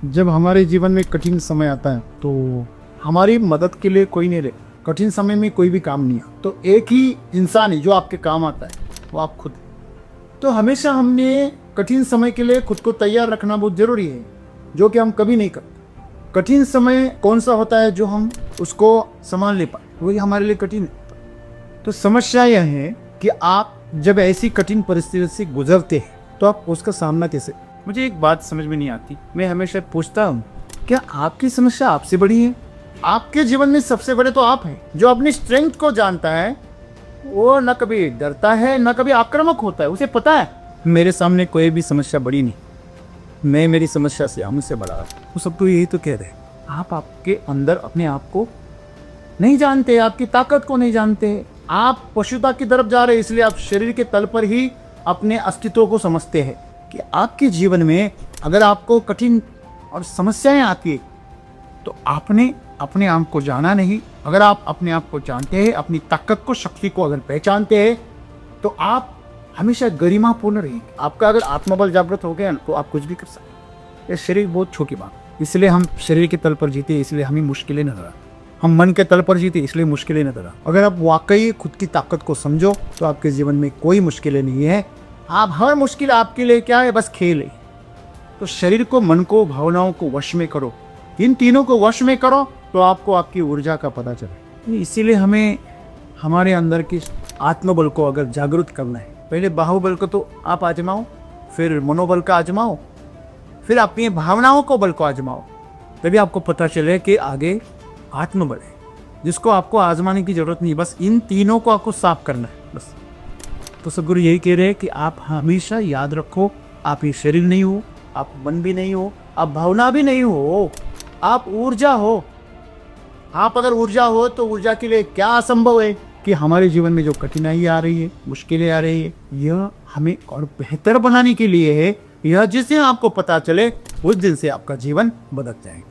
जब हमारे जीवन में कठिन समय आता है तो हमारी मदद के लिए कोई नहीं रहे। कठिन समय में कोई भी काम नहीं है तो एक ही इंसान है जो आपके काम आता है, वो आप खुद। तो हमेशा हमने कठिन समय के लिए खुद को तैयार रखना बहुत जरूरी है, जो कि हम कभी नहीं करते। कठिन समय कौन सा होता है जो हम उसको संभाल ले पाए, वही हमारे लिए कठिन है। तो समस्या यह है कि आप जब ऐसी कठिन परिस्थिति से गुजरते हैं तो आप उसका सामना कैसे। मुझे एक बात समझ में नहीं आती, मैं हमेशा पूछता हूँ, क्या आपकी समस्या आपसे बड़ी है? आपके जीवन में सबसे बड़े तो आप हैं। जो अपनी स्ट्रेंथ को जानता है वो न कभी डरता है न कभी आक्रामक होता है। उसे पता है मेरे सामने कोई भी समस्या बड़ी नहीं, मैं मेरी समस्या से हमसे बड़ा। वो सब तो यही तो कह रहे हैं, आप आपके अंदर अपने आप को नहीं जानते, आपकी ताकत को नहीं जानते। आप पशुता की तरफ जा रहे हैं, इसलिए आप शरीर के तल पर ही अपने अस्तित्व को समझते हैं कि आपके जीवन में अगर आपको कठिन और समस्याएं आती है तो आपने अपने आप को जाना नहीं। अगर आप अपने आप को जानते हैं, अपनी ताकत को, शक्ति को अगर पहचानते हैं तो आप हमेशा गरिमापूर्ण रहेंगे। आपका अगर आत्मबल जागृत हो गया तो आप कुछ भी कर सकते। ये शरीर बहुत छोटी बात, इसलिए हम शरीर के तल पर जीते, इसलिए हमें मुश्किलें नजर आती। हम मन के तल पर जीते, इसलिए मुश्किलें नजर आती। अगर आप वाकई खुद की ताकत को समझो तो आपके जीवन में कोई मुश्किलें नहीं है। आप हर मुश्किल आपके लिए क्या है, बस खेल है। तो शरीर को, मन को, भावनाओं को वश में करो। इन तीनों को वश में करो तो आपको आपकी ऊर्जा का पता चले। इसीलिए हमें हमारे अंदर की आत्मबल को अगर जागृत करना है, पहले बाहुबल को तो आप आजमाओ, फिर मनोबल का आजमाओ, फिर अपनी भावनाओं को बल को आजमाओ। तभी आपको पता चले कि आगे आत्मबल है जिसको आपको आजमाने की जरूरत नहीं, बस इन तीनों को आपको साफ करना है बस। तो सदगुरु यही कह रहे हैं कि आप हमेशा याद रखो, आप ये शरीर नहीं हो, आप मन भी नहीं हो, आप भावना भी नहीं हो, आप ऊर्जा हो। आप अगर ऊर्जा हो तो ऊर्जा के लिए क्या असंभव है कि हमारे जीवन में जो कठिनाई आ रही है, मुश्किलें आ रही है, यह हमें और बेहतर बनाने के लिए है। यह जिस दिन आपको पता चले उस दिन से आपका जीवन बदल जाएगा।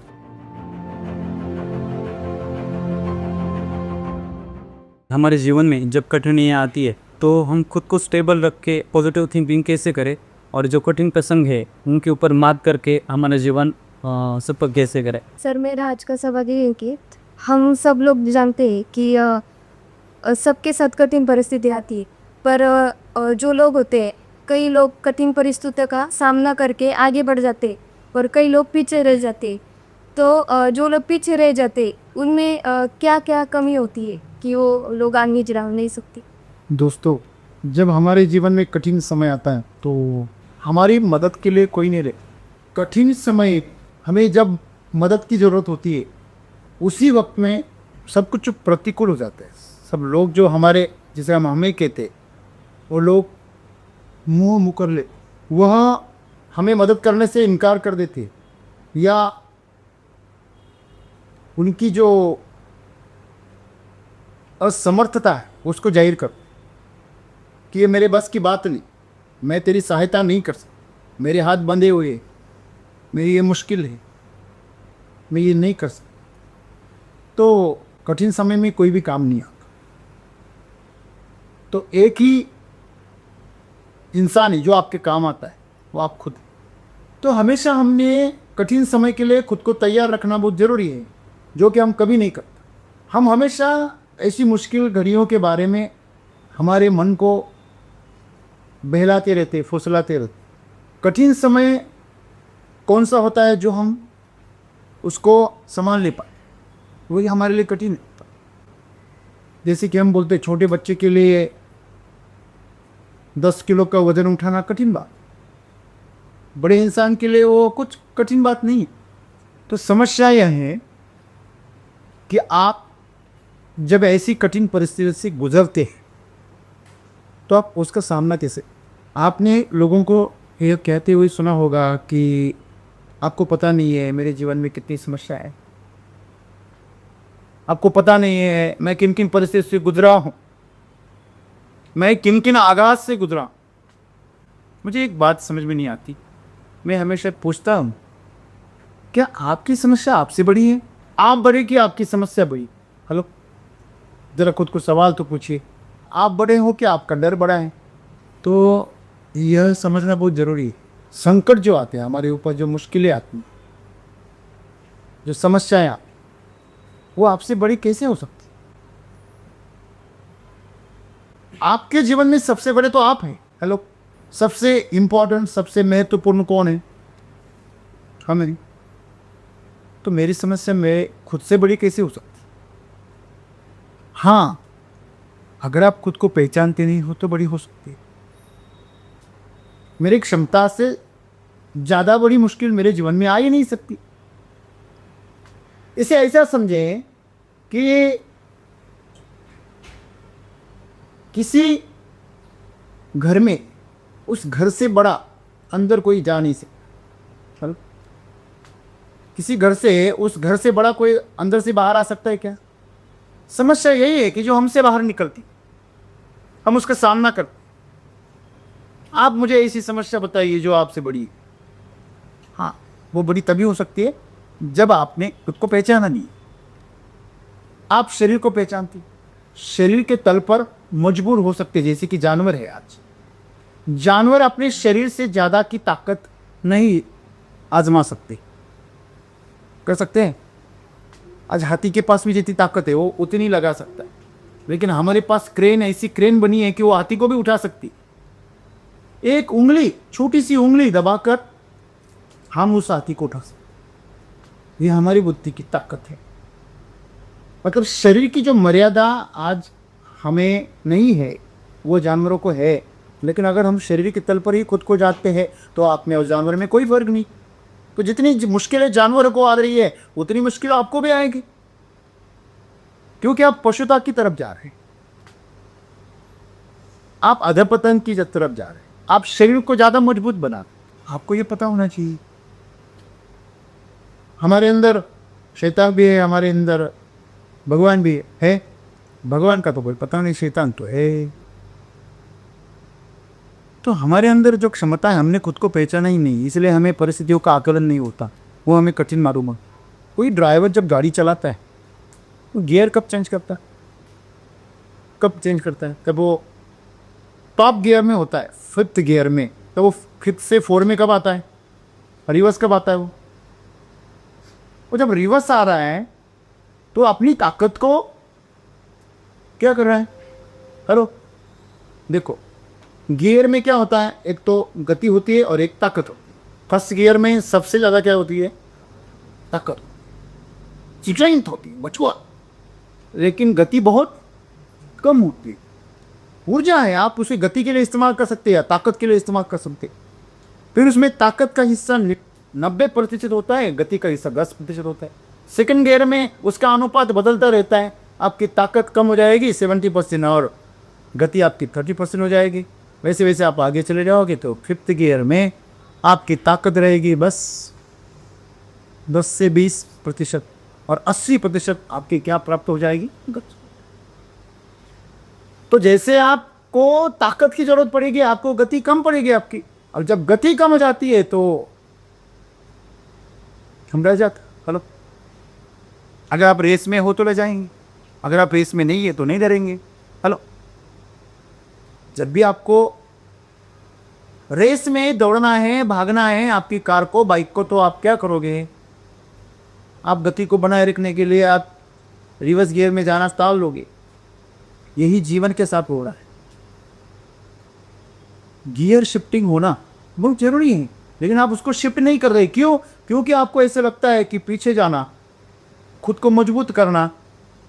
हमारे जीवन में जब कठिनाइयाँ आती है तो हम खुद को स्टेबल रख के पॉजिटिव थिंकिंग कैसे करें, और जो कठिन प्रसंग है उनके ऊपर मात करके हमारा जीवन सफल कैसे करें। सर, मेरा आज का सवाल ये है कि हम सब लोग जानते हैं कि सबके साथ कठिन परिस्थिति आती है, पर जो लोग होते हैं, कई लोग कठिन परिस्थितियों का सामना करके आगे बढ़ जाते हैं और कई लोग पीछे रह जाते हैं। तो जो लोग पीछे रह जाते हैं उनमें क्या क्या कमी होती है कि वो लोग आगे जा नहीं सकते। दोस्तों, जब हमारे जीवन में कठिन समय आता है तो हमारी मदद के लिए कोई नहीं रहे। कठिन समय हमें जब मदद की ज़रूरत होती है उसी वक्त में सब कुछ प्रतिकूल हो जाता है। सब लोग जो हमारे, जिसे हम हमें कहते, वो लोग मुंह मुकर ले, वह हमें मदद करने से इनकार कर देते या उनकी जो असमर्थता है उसको जाहिर कर कि ये मेरे बस की बात नहीं, मैं तेरी सहायता नहीं कर सकता, मेरे हाथ बंधे हुए हैं, मेरी ये मुश्किल है, मैं ये नहीं कर सकता। तो कठिन समय में कोई भी काम नहीं आता। तो एक ही इंसान है जो आपके काम आता है, वो आप खुद। तो हमेशा हमने कठिन समय के लिए खुद को तैयार रखना बहुत ज़रूरी है, जो कि हम कभी नहीं करते। हम हमेशा ऐसी मुश्किल घड़ियों के बारे में हमारे मन को बहलाते रहते, फुसलाते रहते। कठिन समय कौन सा होता है जो हम उसको संभाल ले पाए, वही हमारे लिए कठिन है। जैसे कि हम बोलते, छोटे बच्चे के लिए 10 किलो का वजन उठाना कठिन बात, बड़े इंसान के लिए वो कुछ कठिन बात नहीं है। तो समस्या यह है कि आप जब ऐसी कठिन परिस्थिति से गुजरते हैं तो आप उसका सामना कैसे। आपने लोगों को यह कहते हुए सुना होगा कि आपको पता नहीं है मेरे जीवन में कितनी समस्या है, आपको पता नहीं है मैं किन किन परिस्थिति से गुजरा हूँ, मैं किन किन आगाज से गुजरा। मुझे एक बात समझ में नहीं आती, मैं हमेशा पूछता हूँ, क्या आपकी समस्या आपसे बड़ी है? आप बड़े कि आपकी समस्या बड़ी? हेलो, ज़रा खुद को सवाल तो पूछिए, आप बड़े हो कि आपका डर बड़ा है? तो यह समझना बहुत ज़रूरी है। संकट जो आते हैं हमारे ऊपर, जो मुश्किलें आती हैं, जो समस्याएं आप, वो आपसे बड़ी कैसे हो सकती? आपके जीवन में सबसे बड़े तो आप हैं। हेलो, सबसे इंपॉर्टेंट, सबसे महत्वपूर्ण कौन है? हम हैं। तो मेरी समस्या मैं खुद से बड़ी कैसे हो सकती? हाँ, अगर आप खुद को पहचानते नहीं हो तो बड़ी हो सकती है। मेरी क्षमता से ज्यादा बड़ी मुश्किल मेरे जीवन में आ ही नहीं सकती। इसे ऐसा समझें कि किसी घर में उस घर से बड़ा अंदर कोई जा नहीं सकता। चलो, किसी घर से, उस घर से बड़ा कोई अंदर से बाहर आ सकता है क्या? समस्या यही है कि जो हमसे बाहर निकलती, हम उसका सामना करते। आप मुझे ऐसी समस्या बताइए जो आपसे बड़ी है। हाँ, वो बड़ी तभी हो सकती है जब आपने खुद को पहचाना नहीं। आप शरीर को पहचानती, शरीर के तल पर मजबूर हो सकते, जैसे कि जानवर है। आज जानवर अपने शरीर से ज्यादा की ताकत नहीं आजमा सकते। कर सकते हैं। आज हाथी के पास भी जितनी ताकत है वो उतनी लगा सकता है, लेकिन हमारे पास क्रेन, ऐसी क्रेन बनी है कि वो हाथी को भी उठा सकती। एक उंगली, छोटी सी उंगली दबाकर हम उस हाथी को उठा सकते। ये हमारी बुद्धि की ताकत है। मतलब शरीर की जो मर्यादा आज हमें नहीं है, वो जानवरों को है। लेकिन अगर हम शरीर के तल पर ही खुद को जाते हैं तो आप में और जानवर में कोई फर्क नहीं। तो जितनी मुश्किलें जानवरों को आ रही है उतनी मुश्किल आपको भी आएगी, क्योंकि आप पशुता की तरफ जा रहे हैं, आप अधपतन की तरफ जा रहे हैं, आप शरीर को ज्यादा मजबूत बना रहे हैं। आपको ये पता होना चाहिए। हमारे अंदर शैतान भी है, हमारे अंदर भगवान भी है। भगवान का तो कोई पता नहीं, शैतान तो है। तो हमारे अंदर जो क्षमता है, हमने खुद को पहचाना ही नहीं, इसलिए हमें परिस्थितियों का आकलन नहीं होता, वो हमें कठिन मालूम है। कोई ड्राइवर जब गाड़ी चलाता है तो गियर कब चेंज करता है? कब चेंज करता है? तब वो टॉप गियर में होता है, 5th गियर में। तो वो 5th से 4 में कब आता है? रिवर्स कब आता है? वो जब रिवर्स आ रहा है तो अपनी ताकत को क्या कर रहा है? हेलो, देखो, गियर में क्या होता है? एक तो गति होती है और एक ताकत होती है। फर्स्ट गियर में सबसे ज़्यादा क्या होती है? ताकत, स्ट्रेंथ होती है, बचुआ। लेकिन गति बहुत कम होती है। ऊर्जा है, आप उसे गति के लिए इस्तेमाल कर सकते हैं, ताकत के लिए इस्तेमाल कर सकते हैं। फिर उसमें ताकत का हिस्सा 90% होता है, गति का हिस्सा 10% होता है। सेकंड गियर में उसका अनुपात बदलता रहता है। आपकी ताकत कम हो जाएगी 70% और गति आपकी 30% हो जाएगी। वैसे वैसे आप आगे चले जाओगे तो 5th गियर में आपकी ताकत रहेगी बस 10 से 20% और 80% आपकी क्या प्राप्त हो जाएगी? गति। तो जैसे आपको ताकत की जरूरत पड़ेगी, आपको गति कम पड़ेगी आपकी। और जब गति कम हो जाती है तो हम रह जाते। हेलो, अगर आप रेस में हो तो ले जाएंगे, अगर आप रेस में नहीं है तो नहीं डरेंगे। हेलो, जब भी आपको रेस में दौड़ना है, भागना है आपकी कार को, बाइक को, तो आप क्या करोगे? आप गति को बनाए रखने के लिए आप रिवर्स गियर में जाना टाल लोगे। यही जीवन के साथ हो रहा है। गियर शिफ्टिंग होना बहुत जरूरी है, लेकिन आप उसको शिफ्ट नहीं कर रहे। क्यों? क्योंकि आपको ऐसा लगता है कि पीछे जाना, खुद को मजबूत करना।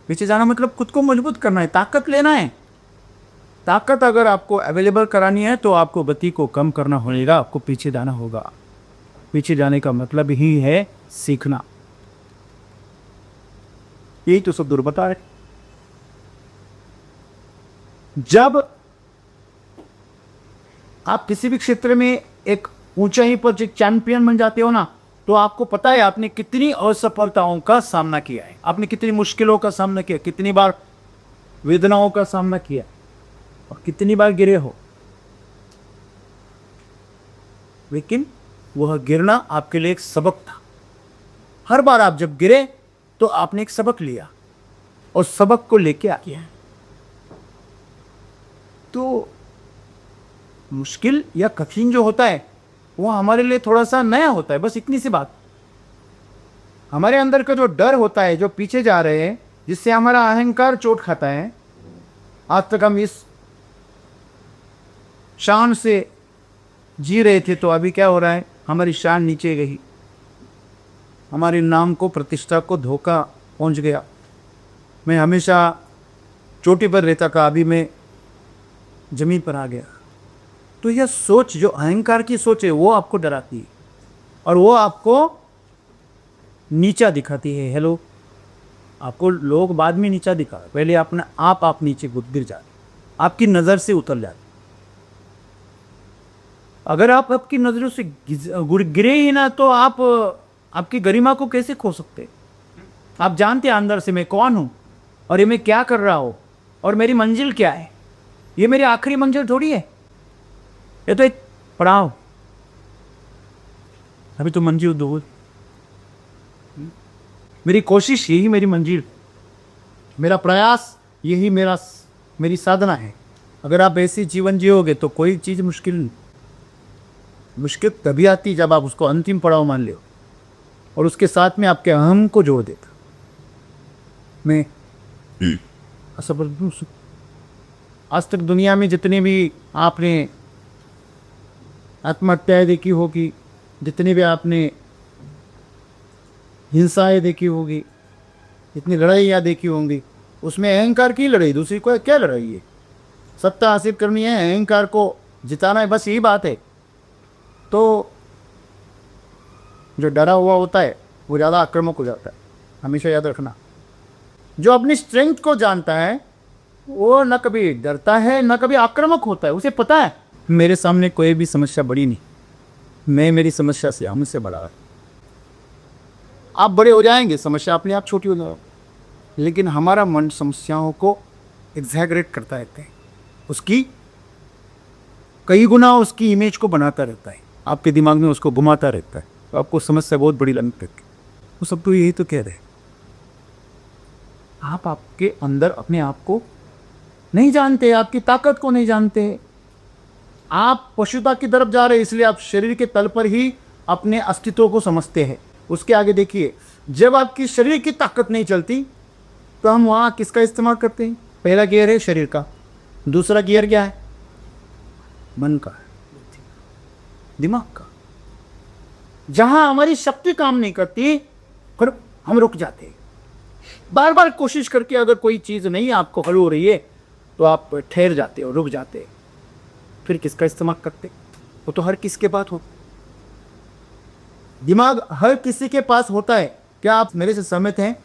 पीछे जाना मतलब खुद को मजबूत करना है, ताकत लेना है। ताकत अगर आपको अवेलेबल करानी है तो आपको गति को कम करना होगा, आपको पीछे जाना होगा। पीछे जाने का मतलब ही है सीखना। यही तो सब दूर बता रहे। जब आप किसी भी क्षेत्र में एक ऊंचाई पर चैंपियन बन जाते हो ना, तो आपको पता है आपने कितनी असफलताओं का सामना किया है, आपने कितनी मुश्किलों का सामना किया, कितनी बार वेदनाओं का सामना किया और कितनी बार गिरे हो। लेकिन वह गिरना आपके लिए एक सबक था। हर बार आप जब गिरे तो आपने एक सबक लिया और सबक को लेके आ गया। तो मुश्किल या कठिन जो होता है वो हमारे लिए थोड़ा सा नया होता है, बस इतनी सी बात। हमारे अंदर का जो डर होता है, जो पीछे जा रहे हैं, जिससे हमारा अहंकार चोट खाता है। आज तक हम इस शान से जी रहे थे, तो अभी क्या हो रहा है, हमारी शान नीचे गई, हमारे नाम को, प्रतिष्ठा को धोखा पहुंच गया। मैं हमेशा चोटी पर रहता था, अभी मैं जमीन पर आ गया। तो यह सोच, जो अहंकार की सोच है, वो आपको डराती है और वो आपको नीचा दिखाती है। हेलो, आपको लोग बाद में नीचा दिखा, पहले अपने आप नीचे गिर जाते, आपकी नज़र से उतर जाते। अगर आप आपकी नज़रों से गिरे ही ना, तो आप आपकी गरिमा को कैसे खो सकते? आप जानते हैं अंदर से मैं कौन हूँ और ये मैं क्या कर रहा हूँ और मेरी मंजिल क्या है। ये मेरी आखिरी मंजिल थोड़ी है, ये तो एक पड़ाव, अभी तो मंजिल दूर। मेरी कोशिश यही मेरी मंजिल, मेरा प्रयास यही मेरी साधना है। अगर आप ऐसी जीवन जियोगे तो कोई चीज़ मुश्किल तभी आती जब आप उसको अंतिम पड़ाव मान लो और उसके साथ में आपके अहम को जोड़ देता। मैं असफल हूँ। आज तक दुनिया में जितने भी आपने आत्महत्याएं देखी होगी, जितनी भी आपने हिंसाएं देखी होगी, जितनी लड़ाइयाँ देखी होंगी, उसमें अहंकार की लड़ाई, दूसरी कोई क्या लड़ाई है? सत्ता हासिल करनी है, अहंकार को जिताना है, बस यही बात है। तो जो डरा हुआ होता है वो ज़्यादा आक्रामक हो जाता है, हमेशा याद रखना। जो अपनी स्ट्रेंथ को जानता है वो न कभी डरता है न कभी आक्रामक होता है। उसे पता है मेरे सामने कोई भी समस्या बड़ी नहीं, मैं मेरी समस्या से हमसे बड़ा है। आप बड़े हो जाएंगे, समस्या अपने आप छोटी हो जाएगी, लेकिन हमारा मन समस्याओं को एग्जैगरेट करता रहता है, उसकी कई गुना उसकी इमेज को बनाता रहता है, आपके दिमाग में उसको घुमाता रहता है, तो आपको समस्या बहुत बड़ी लगने लगती है। वो सब तो यही तो कह रहे हैं, आप आपके अंदर अपने आप को नहीं जानते, आपकी ताकत को नहीं जानते। आप पशुता की तरफ जा रहे हैं, इसलिए आप शरीर के तल पर ही अपने अस्तित्व को समझते हैं। उसके आगे देखिए, जब आपकी शरीर की ताकत नहीं चलती तो हम वहाँ किसका इस्तेमाल करते हैं? पहला गियर है शरीर का, दूसरा गियर क्या है? मन का, दिमाग का। जहाँ हमारी शक्ति काम नहीं करती फिर हम रुक जाते हैं। बार बार कोशिश करके अगर कोई चीज़ नहीं आपको हल हो रही है तो आप ठहर जाते हो, रुक जाते हैं। फिर किसका इस्तेमाल करते? वो तो हर किसी के पास हो, दिमाग हर किसी के पास होता है। क्या आप मेरे से सहमत हैं?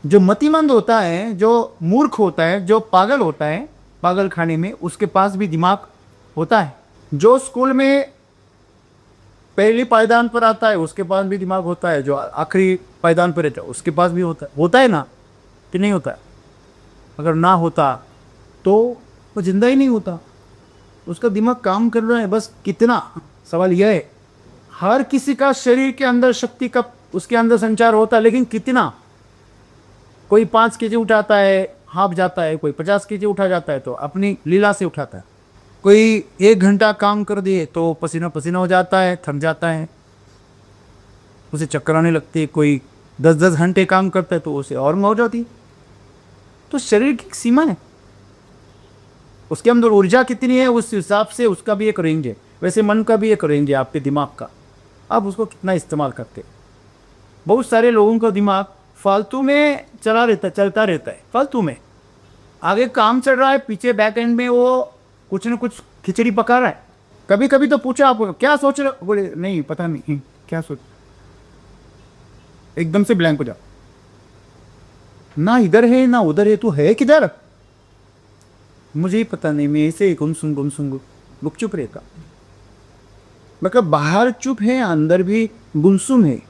जो मतिमंद होता है, जो मूर्ख होता है, जो पागल होता है पागल खाने में, उसके पास भी दिमाग होता है। जो स्कूल में पहली पायदान पर आता है उसके पास भी दिमाग होता है, जो आखिरी पायदान पर रहता है उसके पास भी होता है ना, कि नहीं होता है? अगर ना होता तो वो जिंदा ही नहीं होता। उसका दिमाग काम कर रहा है, बस कितना, सवाल यह है। हर किसी का शरीर के अंदर शक्ति का उसके अंदर संचार होता है, लेकिन कितना? कोई 5 केजी उठाता है, हाँफ जाता है, कोई 50 केजी उठा जाता है तो अपनी लीला से उठाता है। कोई 1 घंटा काम कर दिए तो पसीना पसीना हो जाता है, थक जाता है, उसे चक्कर आने लगती है। कोई 10-10 घंटे काम करता है तो उसे और मौज होती है। तो शरीर की सीमा है, उसके अंदर ऊर्जा कितनी है उस हिसाब से उसका भी एक रेंज है। वैसे मन का भी एक रेंज है, आपके दिमाग का, आप उसको कितना इस्तेमाल करते। बहुत सारे लोगों का दिमाग फालतू में चलता रहता है, फालतू में। आगे काम चल रहा है, पीछे बैक एंड में वो कुछ न कुछ खिचड़ी पका रहा है। कभी कभी तो पूछा आप क्या सोच रहे हो, बोले नहीं पता नहीं क्या सोच, एकदम से ब्लैंक हो जाओ, ना इधर है ना उधर है, तू है किधर? मुझे ही पता नहीं, मैं ऐसे गुमसुम गुपचुप रहता। मतलब बाहर चुप है, अंदर भी गुमसुम है।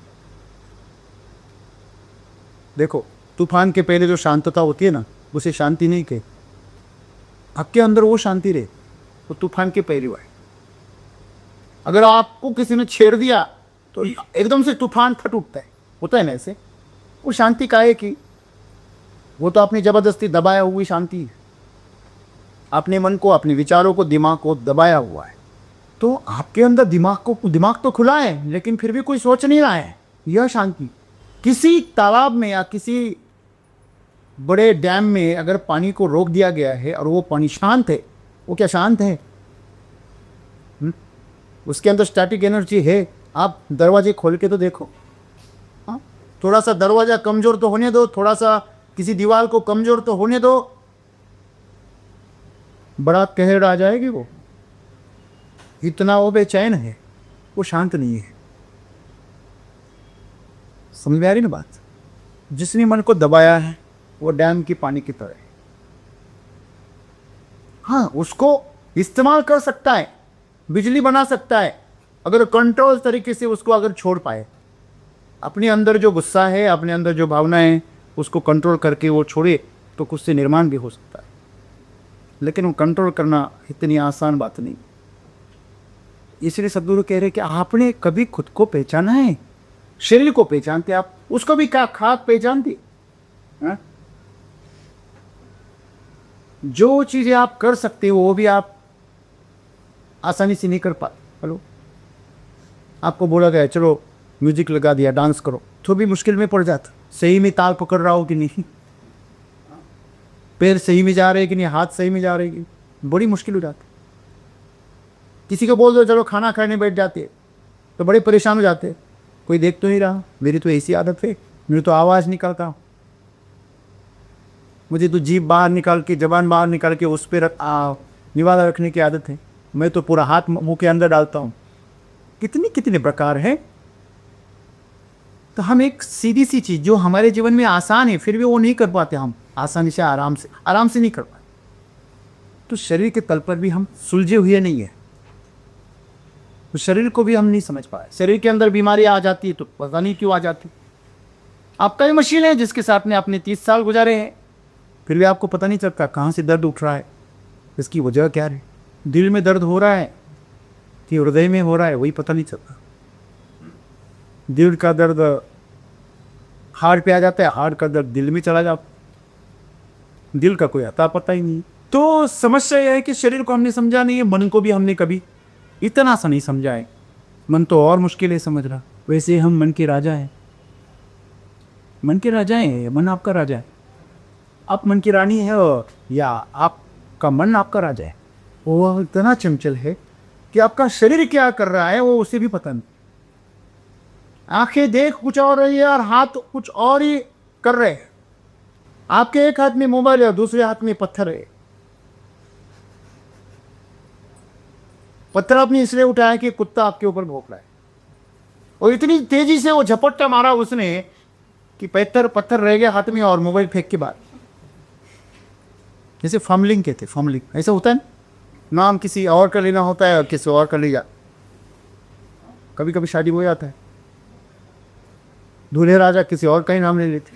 देखो, तूफान के पहले जो शांतता होती है ना, उसे शांति नहीं कहते। आपके अंदर वो शांति रहे तो तूफान के पहले हुआ है। अगर आपको किसी ने छेड़ दिया तो एकदम से तूफान फट उठता है, होता है ना ऐसे। वो शांति का है कि वो तो आपने जबरदस्ती दबाया हुई शांति है। अपने मन को, अपने विचारों को, दिमाग को दबाया हुआ है। तो आपके अंदर दिमाग तो खुला है, लेकिन फिर भी कोई सोच नहीं रहा है, यह शांति। किसी तालाब में या किसी बड़े डैम में अगर पानी को रोक दिया गया है और वो पानी शांत है, वो क्या शांत है? उसके अंदर स्टैटिक एनर्जी है। आप दरवाजे खोल के तो देखो, हाँ, थोड़ा सा दरवाजा कमजोर तो होने दो, थोड़ा सा किसी दीवार को कमजोर तो होने दो, बड़ा कहर आ जाएगी वो। इतना वो बेचैन है, वो शांत नहीं है। समझ में आ रही ना बात? जिसने मन को दबाया है वो डैम की पानी की तरह है। हाँ, उसको इस्तेमाल कर सकता है, बिजली बना सकता है, अगर कंट्रोल तरीके से उसको अगर छोड़ पाए। अपने अंदर जो गुस्सा है, अपने अंदर जो भावनाएं हैं, उसको कंट्रोल करके वो छोड़े तो कुछ से निर्माण भी हो सकता है। लेकिन वो कंट्रोल करना इतनी आसान बात नहीं। इसलिए सदगुरु कह रहे कि आपने कभी खुद को पहचाना है? शरीर को पहचानते आप, उसको भी क्या खाक पहचानती? हाँ? जो चीजें आप कर सकते हो वो भी आप आसानी से नहीं कर पाते। हेलो, आपको बोला गया चलो म्यूजिक लगा दिया, डांस करो, तो भी मुश्किल में पड़ जाता। सही में ताल पकड़ रहा हो कि नहीं, पैर सही में जा रहे कि नहीं, हाथ सही में जा रहे कि, बड़ी मुश्किल हो जाती। किसी को बोल दो चलो खाना खाने बैठ जाते तो बड़े परेशान हो जाते। कोई देख तो नहीं रहा, मेरी तो ऐसी आदत है, मेरी तो आवाज़ निकलता हूँ, मुझे तो जीभ बाहर निकाल के, जबान बाहर निकाल के उस पर निवाला रखने की आदत है। मैं तो पूरा हाथ मुंह के अंदर डालता हूँ। कितने कितने प्रकार हैं। तो हम एक सीधी सी चीज़ जो हमारे जीवन में आसान है फिर भी वो नहीं कर पाते हम आसानी से, आराम से नहीं कर पाते। तो शरीर के तल पर भी हम सुलझे हुए नहीं है। तो शरीर को भी हम नहीं समझ पाए। शरीर के अंदर बीमारी आ जाती है तो पता नहीं क्यों आ जाती। आपका भी मशीन है जिसके साथ में आपने 30 साल गुजारे हैं, फिर भी आपको पता नहीं चलता कहाँ से दर्द उठ रहा है, इसकी वजह क्या है। दिल में दर्द हो रहा है कि हृदय में हो रहा है, वही पता नहीं चलता। दिल का दर्द हार्ट पे आ जाता है, हार्ट का दर्द दिल में चला जाता, दिल का कोई अता पता ही नहीं। तो समस्या यह है कि शरीर को हमने समझा नहीं है, मन को भी हमने कभी इतना सा नहीं समझा है। मन तो और मुश्किल है समझना। वैसे हम मन के राजा हैं, मन के राजा हैं, मन आपका राजा है। आप मन की रानी है या आपका मन आपका राजा है। वो इतना चंचल है कि आपका शरीर क्या कर रहा है वो उसे भी पता नहीं। आंखें देख कुछ और रही है और हाथ कुछ और ही कर रहे हैं। आपके एक हाथ में मोबाइल है, दूसरे हाथ में पत्थर है। पत्थर आपने इसलिए उठाया कि कुत्ता आपके ऊपर भौंक रहा है और इतनी तेजी से वो झपट्टा मारा उसने कि पत्थर रह गया हाथ में और मोबाइल फेंक के बाद। जैसे फम्बलिंग कहते, फम्बलिंग ऐसा होता है ना, नाम किसी और का लेना होता है और किसी और का ले जा। कभी कभी शादी हो जाता है, दूल्हे राजा किसी और का ही नाम ले लेते,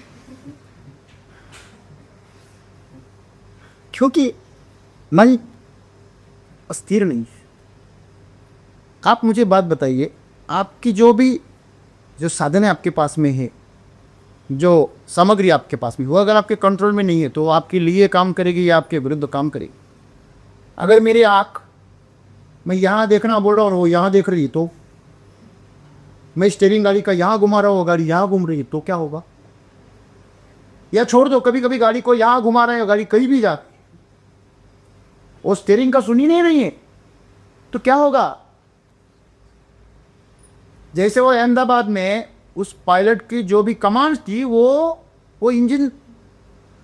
क्योंकि मन अस्थिर नहीं है। आप मुझे बात बताइए, आपकी जो साधन है आपके पास में है, जो सामग्री आपके पास में, वो अगर आपके कंट्रोल में नहीं है तो आपके लिए काम करेगी या आपके विरुद्ध काम करेगी। अगर मेरी आँख, मैं यहाँ देखना बोल रहा हूँ और वो यहाँ देख रही है, तो मैं स्टीयरिंग गाड़ी का यहाँ घुमा रहा हूँ, गाड़ी यहाँ घूम रही है, तो क्या होगा? या छोड़ दो, कभी कभी गाड़ी को यहाँ घुमा रहे हैं, गाड़ी कहीं भी जाती है, वो स्टीयरिंग का सुन ही नहीं रही है, तो क्या होगा? जैसे वो अहमदाबाद में उस पायलट की जो भी कमांड थी वो इंजन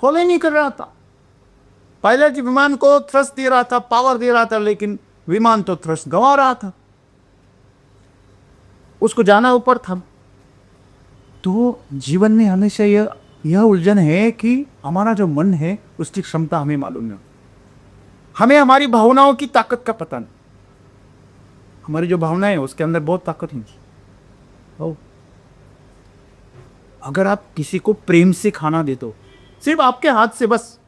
फॉलो ही नहीं कर रहा था। पायलट विमान को थ्रस्ट दे रहा था, पावर दे रहा था, लेकिन विमान तो थ्रस्ट गंवा रहा था, उसको जाना ऊपर था। तो जीवन में हमेशा यह उलझन है कि हमारा जो मन है उसकी क्षमता हमें मालूम नहीं। हमें हमारी भावनाओं की ताकत का पता नहीं। हमारी जो भावनाएं है उसके अंदर बहुत ताकत है। अगर आप किसी को प्रेम से खाना दे दो, सिर्फ आपके हाथ से, बस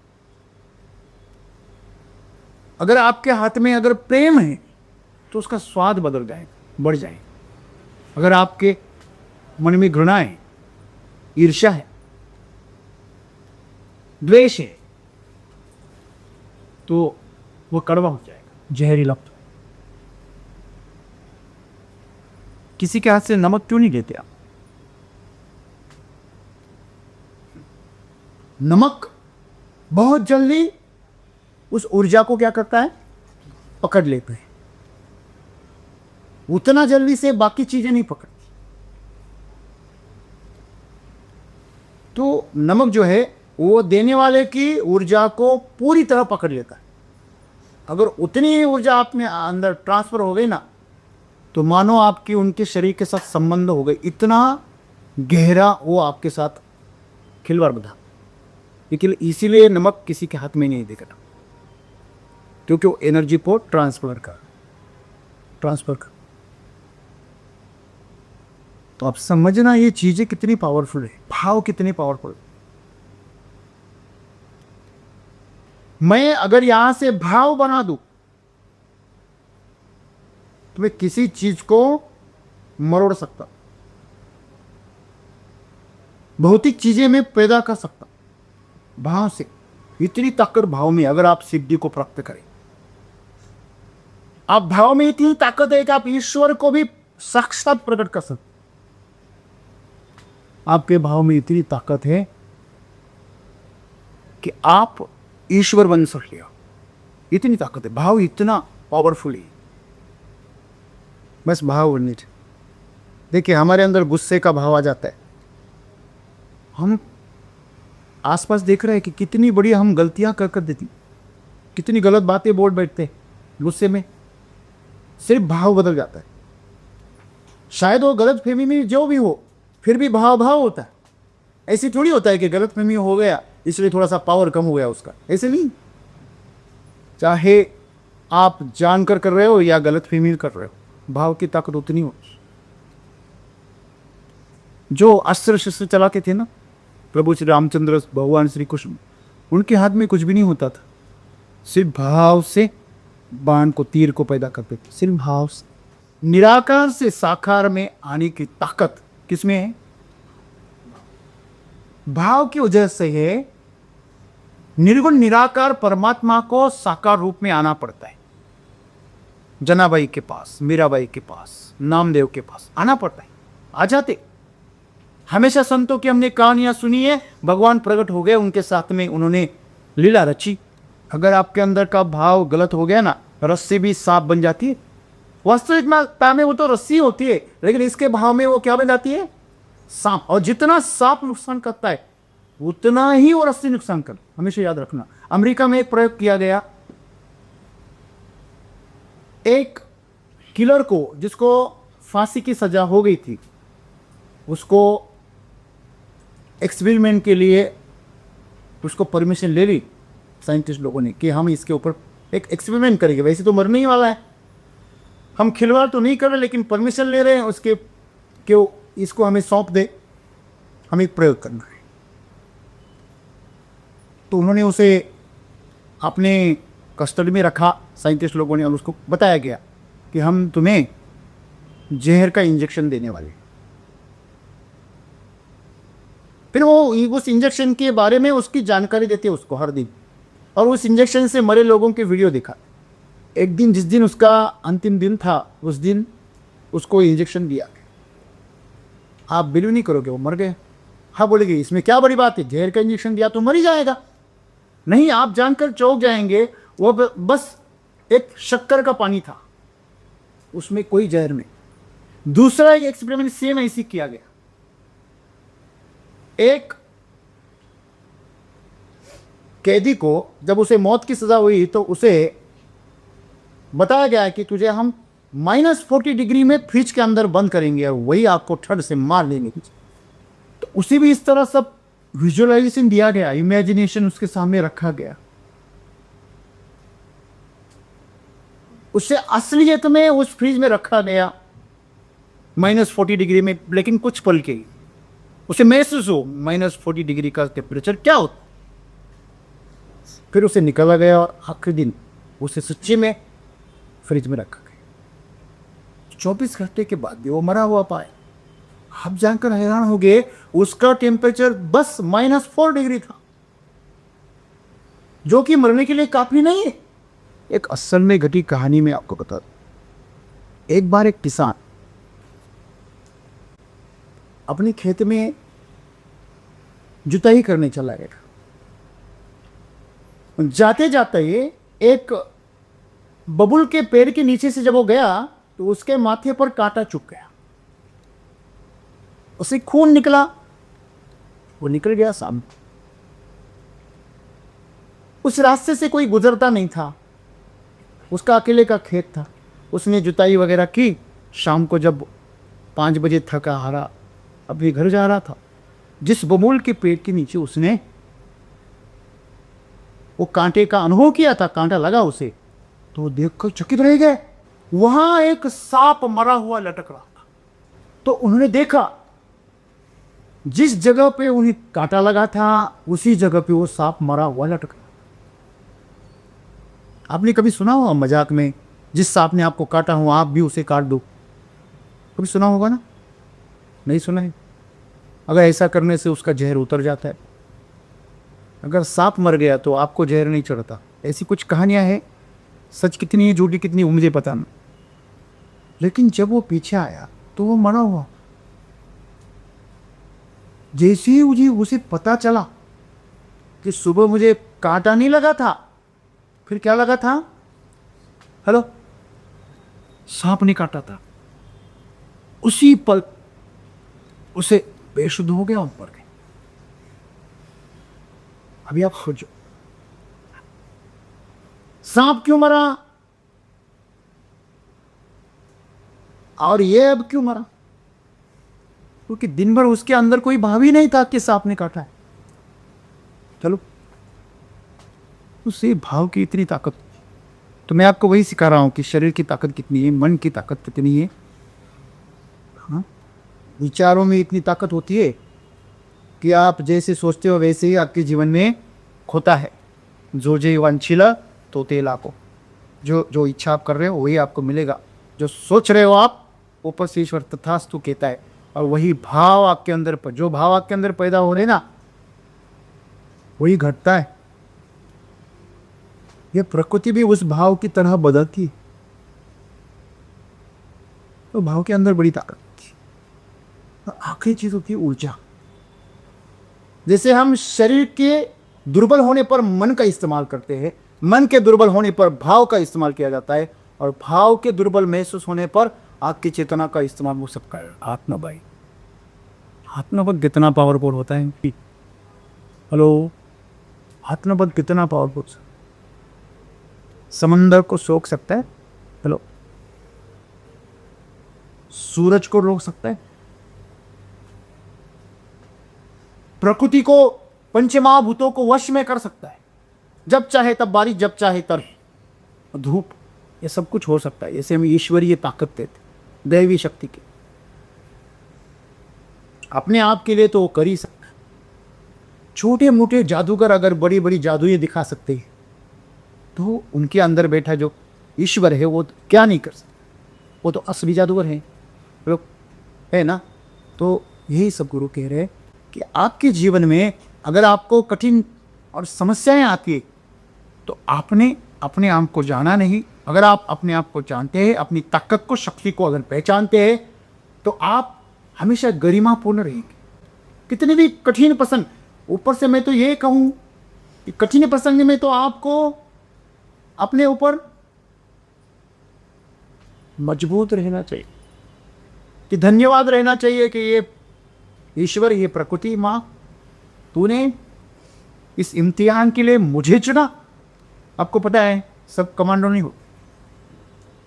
अगर आपके हाथ में अगर प्रेम है तो उसका स्वाद बदल जाएगा, बढ़ जाएगा। अगर आपके मन में घृणा है, ईर्ष्या है, द्वेष है, तो वो कड़वा हो जाएगा, जहरीला। किसी के हाथ से नमक क्यों नहीं लेते आप? नमक बहुत जल्दी उस ऊर्जा को क्या करता है, पकड़ लेता है। उतना जल्दी से बाकी चीजें नहीं पकड़ती। तो नमक जो है वो देने वाले की ऊर्जा को पूरी तरह पकड़ लेता है। अगर उतनी ऊर्जा आप में अंदर ट्रांसफर हो गई ना, तो मानो आपकी उनके शरीर के साथ संबंध हो गए, इतना गहरा वो आपके साथ खिलवाड़ बता। लेकिन इसीलिए नमक किसी के हाथ में नहीं दिखता, क्योंकि वो एनर्जी को ट्रांसफर कर। तो आप समझना ये चीजें कितनी पावरफुल है, भाव कितनी पावरफुल। मैं अगर यहां से भाव बना दूं तो मैं किसी चीज को मरोड़ सकता, भौतिक चीजें मैं पैदा कर सकता भाव से। इतनी ताकत भाव में, अगर आप सिद्धि को प्राप्त करें, आप भाव में इतनी ताकत है कि आप ईश्वर को भी साक्षात प्रकट कर सकते। आपके भाव में इतनी ताकत है कि आप ईश्वर बन सकते हो। इतनी ताकत है, भाव इतना पावरफुल है। बस भाव बनने चाहिए। देखिए हमारे अंदर गुस्से का भाव आ जाता है, हम आसपास देख रहे हैं कि कितनी बड़ी हम गलतियां कर देती, कितनी गलत बातें बोल बैठते गुस्से में। सिर्फ भाव बदल जाता है। शायद वो गलत फहमी में जो भी हो, फिर भी भाव होता है। ऐसे थोड़ी होता है कि गलत फहमी हो गया इसलिए थोड़ा सा पावर कम हो गया उसका, ऐसे नहीं। चाहे आप जानकर कर रहे हो या गलत फहमी कर रहे हो, भाव की ताकत उतनी हो। जो अस्त्र शस्त्र चलाते थे ना प्रभु श्री रामचंद्र, भगवान श्री कृष्ण, उनके हाथ में कुछ भी नहीं होता था, सिर्फ भाव से बाण को, तीर को पैदा करते थे, सिर्फ भाव से। निराकार से साकार में आने की ताकत किसमें है? भाव की वजह से है। निर्गुण निराकार परमात्मा को साकार रूप में आना पड़ता है। जनाबाई के पास, मीराबाई के पास, नामदेव के पास आना पड़ता है, आ जाते। हमेशा संतों की हमने कहानियां सुनी है, भगवान प्रकट हो गए, उनके साथ में उन्होंने लीला रची। अगर आपके अंदर का भाव गलत हो गया ना, रस्सी भी सांप बन जाती है। वास्तविकता में वो तो रस्सी होती है, लेकिन इसके भाव में वो क्या बन जाती है? सांप। और जितना सांप नुकसान करता है उतना ही वो रस्सी नुकसान कर, हमेशा याद रखना। अमेरिका में एक प्रयोग किया गया, एक किलर को, जिसको फांसी की सजा हो गई थी, उसको एक्सपेरिमेंट के लिए उसको परमिशन ले ली साइंटिस्ट लोगों ने कि हम इसके ऊपर एक एक्सपेरिमेंट करेंगे। वैसे तो मरने ही वाला है, हम खिलवाड़ तो नहीं कर रहे, लेकिन परमिशन ले रहे हैं उसके कि इसको हमें सौंप दे, हमें एक प्रयोग करना है। तो उन्होंने उसे अपने कस्टडी में रखा साइंटिस्ट लोगों ने, और उसको बताया गया कि हम तुम्हें जहर का इंजेक्शन देने वाले। फिर वो उस इंजेक्शन के बारे में उसकी जानकारी देते हैं उसको हर दिन, और उस इंजेक्शन से मरे लोगों के वीडियो दिखा। एक दिन, जिस दिन उसका अंतिम दिन था, उस दिन उसको इंजेक्शन दिया। आप बिलीव नहीं करोगे, वो मर गए। हाँ बोलेगे इसमें क्या बड़ी बात है, जहर का इंजेक्शन दिया तो मर ही जाएगा। नहीं, आप जानकर चौंक जाएंगे, वो बस एक शक्कर का पानी था, उसमें कोई जहर नहीं। दूसरा एक एक्सपेरिमेंट सेम ऐसी किया गया। एक कैदी को जब उसे मौत की सजा हुई तो उसे बताया गया कि तुझे हम -40 डिग्री में फ्रिज के अंदर बंद करेंगे और वही आपको ठंड से मार देंगे। तो उसे भी इस तरह सब विजुअलाइजेशन दिया गया, इमेजिनेशन उसके सामने रखा गया। उसे असलियत में उस फ्रिज में रखा गया -40 डिग्री में, लेकिन कुछ पल के ही उसे महसूस हो -40 डिग्री का टेम्परेचर क्या होता। फिर उसे निकाला गया और आखिरी दिन उसे सच्ची में फ्रिज में रखा गया। 24 घंटे के बाद भी वो मरा हुआ पाए। आप जानकर हैरान हो गए, उसका टेम्परेचर बस -4 डिग्री था, जो कि मरने के लिए काफी नहीं है। एक असल में घटी कहानी में आपको बता दूं। एक बार एक किसान अपने खेत में जुताई करने चला गया। जाते जाते एक बबुल के पेड़ के नीचे से जब वो गया तो उसके माथे पर कांटा चुभ गया, उसे खून निकला, वो निकल गया सामने। उस रास्ते से कोई गुजरता नहीं था, उसका अकेले का खेत था। उसने जुताई वगैरह की, शाम को जब 5 बजे थका हारा अभी घर जा रहा था, जिस बबूल के पेड़ के नीचे उसने वो कांटे का अनुभव किया था, कांटा लगा उसे, तो वो देखकर चकित रह गए। वहां एक सांप मरा हुआ लटक रहा था। तो उन्होंने देखा जिस जगह पे उन्हें कांटा लगा था उसी जगह पे वो सांप मरा हुआ लटक रहा। आपने कभी सुना होगा मजाक में, जिस सांप ने आपको काटा हो आप भी उसे काट दो, कभी सुना होगा ना? नहीं सुना है? अगर ऐसा करने से उसका जहर उतर जाता है। अगर सांप मर गया तो आपको जहर नहीं चढ़ता। ऐसी कुछ कहानियां हैं, सच कितनी है झूठी कितनी मुझे पता नहीं, लेकिन जब वो पीछे आया तो वो मरा हुआ। जैसे ही मुझे उसे पता चला कि सुबह मुझे कांटा नहीं लगा था, फिर क्या लगा था? हेलो, सांप ने काटा था, उसी पल उसे बेशुद्ध हो गया, ऊपर गए। अभी आप सोचो, सांप क्यों मरा और ये अब क्यों मरा? क्योंकि दिन भर उसके अंदर कोई भाव ही नहीं था कि सांप ने काटा है। चलो, उसे भाव की इतनी ताकत। तो मैं आपको वही सिखा रहा हूं कि शरीर की ताकत कितनी है, मन की ताकत कितनी है। हाँ, विचारों में इतनी ताकत होती है कि आप जैसे सोचते हो वैसे ही आपके जीवन में खोता है। जो जे वांछिला तो ते लाको, जो जो इच्छा आप कर रहे हो वही आपको मिलेगा। जो सोच रहे हो आप, ऊपर से ईश्वर तथास्तु कहता है, और वही भाव आपके अंदर पर, जो भाव आपके अंदर पैदा हो रहे ना, वही घटता है। यह प्रकृति भी उस भाव की तरह बदलती है। तो भाव के अंदर बड़ी ताकत होती है। आखिरी चीज होती है ऊर्जा। जैसे हम शरीर के दुर्बल होने पर मन का इस्तेमाल करते हैं, मन के दुर्बल होने पर भाव का इस्तेमाल किया जाता है, और भाव के दुर्बल महसूस होने पर आपकी चेतना का इस्तेमाल हो सकता है। आत्मा भाई, आत्मबल कितना पावरफुल होता है। हेलो, आत्मबल कितना पावरफुल, समंदर को सोख सकता है। हेलो, सूरज को रोक सकता है, प्रकृति को, पंचमहाभूतों को वश में कर सकता है। जब चाहे तब बारिश, जब चाहे तब धूप, ये सब कुछ हो सकता है। ऐसे हम ईश्वरीय ताकत देते, दैवी शक्ति की। अपने आप के लिए तो वो कर ही सकता है। छोटे मोटे जादूगर अगर बड़ी बड़ी जादुएं दिखा सकते हैं, तो उनके अंदर बैठा जो ईश्वर है वो क्या नहीं कर सकता? वो तो असली जादूगर है, लोग है ना। तो यही सब गुरु कह रहे हैं कि आपके जीवन में अगर आपको कठिन और समस्याएं आती है तो आपने अपने आप को जाना नहीं। अगर आप अपने आप को जानते हैं, अपनी ताकत को, शक्ति को अगर पहचानते हैं, तो आप हमेशा गरिमापूर्ण रहेंगे। कितने भी कठिन प्रसंग, ऊपर से मैं तो ये कहूँ कि कठिन प्रसंग में तो आपको अपने ऊपर मजबूत रहना चाहिए, कि धन्यवाद रहना चाहिए कि ये ईश्वर, ये प्रकृति माँ, तूने इस इम्तिहान के लिए मुझे चुना। आपको पता है सब कमांडो नहीं हो,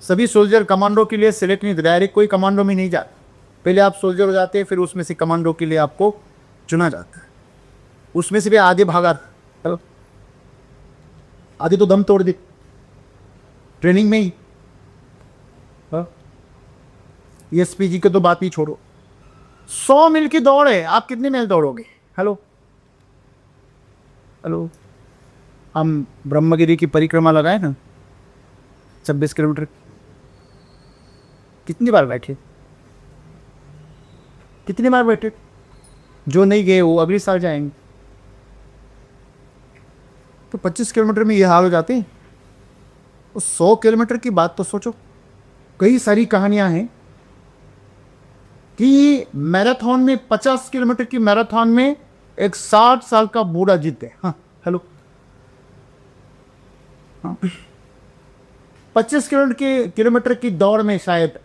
सभी सोल्जर कमांडो के लिए सिलेक्ट नहीं, डायरेक्ट कोई कमांडो में नहीं जाता। पहले आप सोल्जर हो जाते हैं, फिर उसमें से कमांडो के लिए आपको चुना जाता है। उसमें से भी आधे भागा, आधे तो दम तोड़ दे ट्रेनिंग में ही। एसपी जी के तो बात ही छोड़ो, 100 मील की दौड़ है, आप कितने मील दौड़ोगे? हेलो हेलो, हम ब्रह्मगिरी की परिक्रमा लगाए ना 26 किलोमीटर, कितनी बार बैठे? कितनी बार बैठे? जो नहीं गए वो अगले साल जाएंगे। तो 25 किलोमीटर में ये हाल हो जाते हैं, तो 100 किलोमीटर की बात तो सोचो। कई सारी कहानियां हैं कि मैराथन में, 50 किलोमीटर की मैराथन में एक 60 साल का बूढ़ा जीते। हाँ हेलो, किलोमीटर की दौड़ में शायद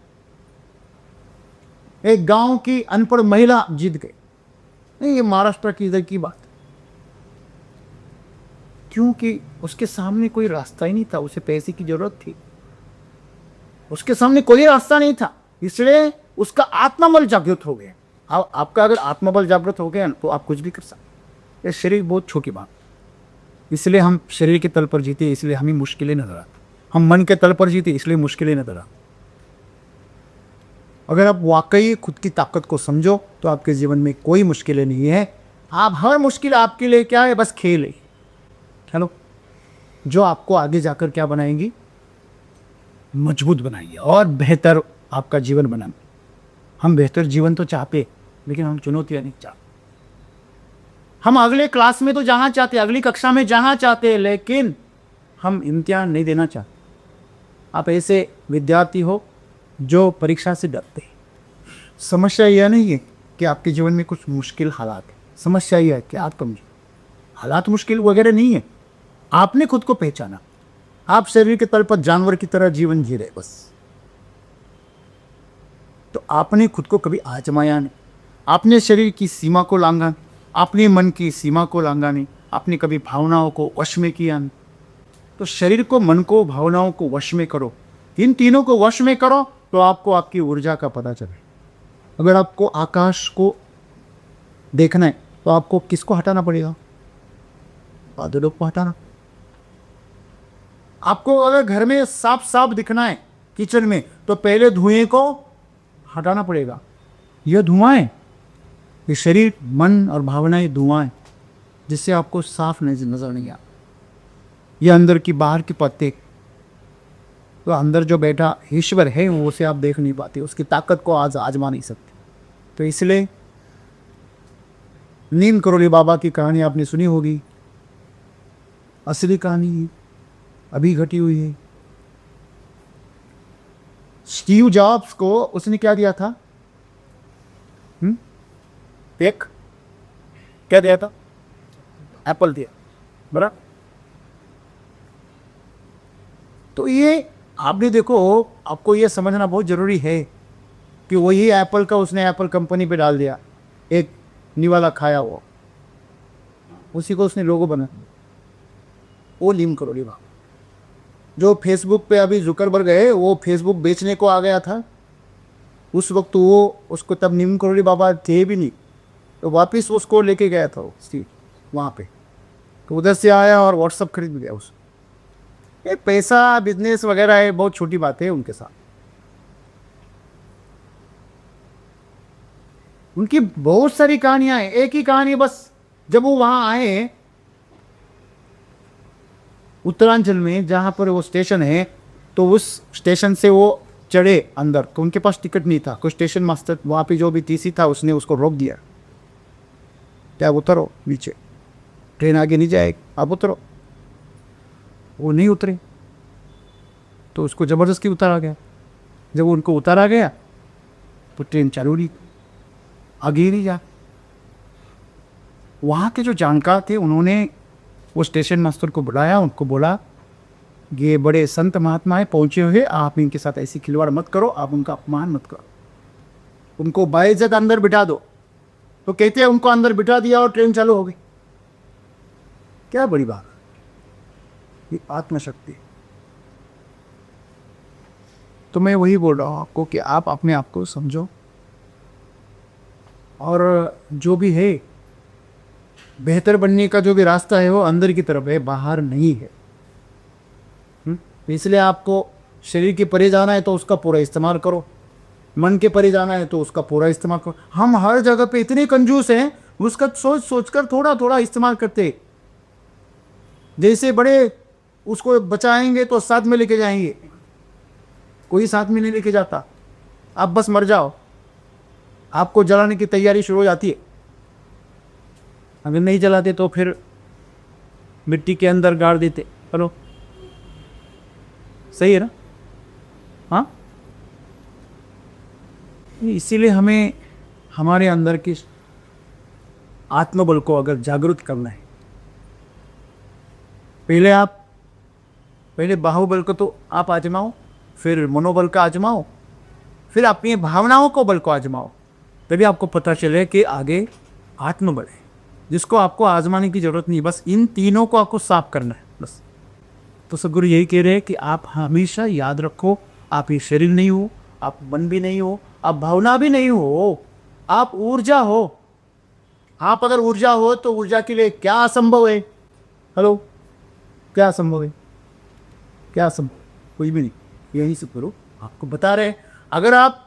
एक गांव की अनपढ़ महिला जीत गई। नहीं, ये महाराष्ट्र की इधर की बात, क्योंकि उसके सामने कोई रास्ता ही नहीं था, उसे पैसे की जरूरत थी, उसके सामने कोई रास्ता नहीं था, इसलिए उसका आत्मबल जागृत हो गया। आपका अगर आत्मबल जागृत हो गया तो आप कुछ भी कर सकते। ये शरीर बहुत छोटी बात, इसलिए हम शरीर के तल पर जीते, इसलिए हमें मुश्किलें नजर आती। हम मन के तल पर जीते, इसलिए मुश्किलें नजर आती। अगर आप वाकई खुद की ताकत को समझो तो आपके जीवन में कोई मुश्किलें नहीं है। आप हर मुश्किल आपके लिए क्या है, बस खेल है। चलो, जो आपको आगे जाकर क्या बनाएंगी, मजबूत बनाएंगे और बेहतर आपका जीवन बनाएंगे। हम बेहतर जीवन तो चाहते, लेकिन हम चुनौतियां नहीं चाहते। हम अगले क्लास में तो जाना चाहते, अगली कक्षा में जाना चाहते, लेकिन हम इम्तिहान नहीं देना चाहते। आप ऐसे विद्यार्थी हो जो परीक्षा से डरते। समस्या यह नहीं है कि आपके जीवन में कुछ मुश्किल हालात है, समस्या यह है कि आप कमजोर। हालात मुश्किल वगैरह नहीं है, आपने खुद को पहचाना। आप शरीर के तल पर जानवर की तरह जीवन जी रहे बस। तो आपने खुद को कभी आजमाया नहीं, आपने शरीर की सीमा को लांघा नहीं, अपने मन की सीमा को लांघा नहीं, आपने कभी भावनाओं को वश में किया नहीं। तो शरीर को, मन को, भावनाओं को वश में करो। इन तीनों को वश में करो तो आपको आपकी ऊर्जा का पता चले। अगर आपको आकाश को देखना है तो आपको किसको हटाना पड़ेगा, बादलों को हटाना। आपको अगर घर में साफ साफ दिखना है किचन में, तो पहले धुएं को हटाना पड़ेगा। यह धुआं है, ये शरीर, मन और भावनाएं धुआं है, जिससे आपको साफ नजर नहीं आता। ये अंदर की बाहर की पत्ते, तो अंदर जो बैठा ईश्वर है वो उसे आप देख नहीं पाते, उसकी ताकत को आज आजमा नहीं सकते। तो इसलिए नीम करोली बाबा की कहानी आपने सुनी होगी, असली कहानी अभी घटी हुई है। स्टीव जॉब्स को उसने क्या दिया था, एक क्या दिया था, एप्पल दिया, बराबर। तो ये आपने देखो, आपको ये समझना बहुत ज़रूरी है कि वही एप्पल का उसने एप्पल कंपनी पे डाल दिया, एक निवाला खाया वो, उसी को उसने लोगो बना। वो नीम करोली बाबा जो फेसबुक पे अभी जुकरबर्ग है, वो फेसबुक बेचने को आ गया था, उस वक्त वो उसको तब नीम करोली बाबा थे भी नहीं, तो वापस उसको लेके गया था वो सीट वहाँ पे। तो उधर से आया और व्हाट्सअप खरीद लिया उसको। ये पैसा, बिजनेस वगैरह है, बहुत छोटी बात है उनके साथ। उनकी बहुत सारी कहानियां हैं, एक ही कहानी बस, जब वो वहां आए उत्तरांचल में, जहां पर वो स्टेशन है, तो उस स्टेशन से वो चढ़े अंदर, तो उनके पास टिकट नहीं था। कुछ स्टेशन मास्टर वहां पे जो भी टीसी था उसने उसको रोक दिया, क्या उतरो नीचे, ट्रेन आगे नहीं जाएगी, आप उतरो। वो नहीं उतरे, तो उसको ज़बरदस्ती उतारा गया। जब उनको उतारा गया तो ट्रेन चालू नहीं, आगे ही नहीं जा। वहाँ के जो जानकार थे उन्होंने वो स्टेशन मास्टर को बुलाया, उनको बोला ये बड़े संत महात्मा है पहुँचे हुए, आप इनके साथ ऐसी खिलवाड़ मत करो, आप उनका अपमान मत करो, उनको बाइज्जत अंदर बिठा दो। तो कहते हैं उनको अंदर बिठा दिया और ट्रेन चालू हो गई। क्या बड़ी बात, ये आत्मशक्ति। तो मैं वही बोल रहा हूँ आपको कि आप अपने आप को समझो, और जो भी है बेहतर बनने का जो भी रास्ता है वो अंदर की तरफ है, बाहर नहीं है। इसलिए आपको शरीर के परे जाना है तो उसका पूरा इस्तेमाल करो, मन के परे जाना है तो उसका पूरा इस्तेमाल करो। हम हर जगह पे इतने कंजूस हैं, उसका सोच सोच कर थोड़ा थोड़ा इस्तेमाल करते। जैसे बड़े उसको बचाएंगे तो साथ में लेके जाएंगे, कोई साथ में नहीं लेके जाता। आप बस मर जाओ, आपको जलाने की तैयारी शुरू हो जाती है। अगर नहीं जलाते तो फिर मिट्टी के अंदर गाड़ देते। चलो सही है ना, हाँ। इसीलिए हमें हमारे अंदर की आत्मबल को अगर जागृत करना है, पहले आप पहले बाहुबल को तो आप आजमाओ, फिर मनोबल का आजमाओ, फिर अपनी भावनाओं को बल को आजमाओ, तभी आपको पता चले कि आगे आत्मबल है जिसको आपको आजमाने की जरूरत नहीं, बस इन तीनों को आपको साफ करना है बस। तो सदगुरु यही कह रहे हैं कि आप हमेशा याद रखो, आप ये शरीर नहीं हो, आप मन भी नहीं हो, आप भावना भी नहीं हो, आप ऊर्जा हो। आप अगर ऊर्जा हो तो ऊर्जा के लिए क्या असंभव है? हेलो, क्या असंभव है? क्या असंभव? कोई भी नहीं। यही सब करो, आपको बता रहे अगर आप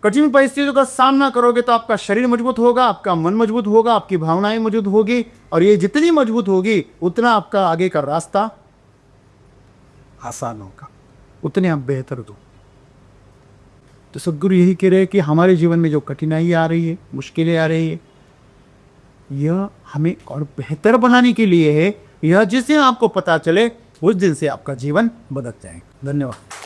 कठिन परिस्थितियों का सामना करोगे तो आपका शरीर मजबूत होगा, आपका मन मजबूत होगा, आपकी भावनाएं मजबूत होगी, और ये जितनी मजबूत होगी उतना आपका आगे का रास्ता आसान होगा, उतने आप बेहतर हो। तो सदगुरु यही कह रहे हैं कि हमारे जीवन में जो कठिनाई आ रही है, मुश्किलें आ रही है, यह हमें और बेहतर बनाने के लिए है। यह जिस दिन आपको पता चले उस दिन से आपका जीवन बदल जाएगा। धन्यवाद।